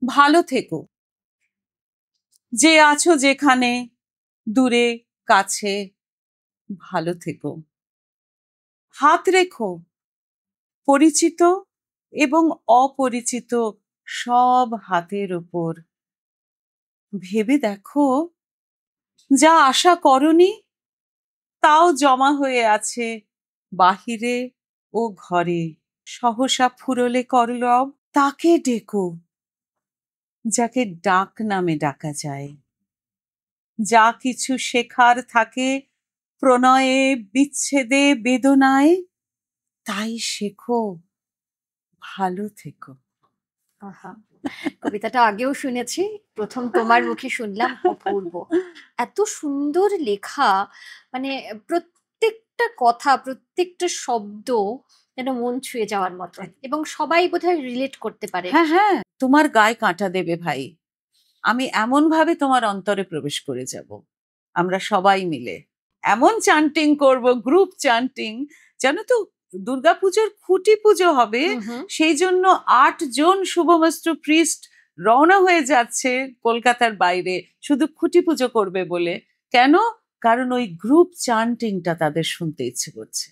ভালো থেকো, যে আছো যেখানে, দূরে কাছে, ভালো থেকো। হাত রেখো পরিচিত এবং অপরিচিত সব হাতের ওপর। ভেবে দেখো, যা আশা করনি তাও জমা হয়ে আছে বাহিরে ও ঘরে। সহসা ফুরলে করলব, তাকে ডেকো যাকে ডাক নামে ডাকা যায়। যা কিছু শেখার থাকে প্রণয়ে, বিচ্ছেদে, বেদনায়, তাই শেখো, ভালো থেকো। আহা, কবিতাটা আগেও শুনেছি, প্রথম তোমার মুখে শুনলাম। অপূর্ব, এত সুন্দর লেখা, মানে প্রত্যেকটা কথা, প্রত্যেকটা শব্দ যেন মন ছুঁয়ে যাওয়ার মতো, এবং সবাই বোধহয় রিলেট করতে পারে। হ্যাঁ হ্যাঁ, তোমার গায়ে কাঁটা দেবে ভাই। আমি এমন ভাবে তোমার অন্তরে প্রবেশ করে যাব, আমরা সবাই মিলে এমন চান্টিং করব, গ্রুপ চান্টিং। জানো তো, দুর্গাপুজোর খুঁটি পুজো হবে, সেই জন্য 8 জন শুভমস্ত্র প্রিস্ট রওনা হয়ে যাচ্ছে কলকাতার বাইরে, শুধু খুঁটি পুজো করবে বলে। কেন? কারণ ওই গ্রুপ চান্টিংটা তাদের শুনতে ইচ্ছে করছে।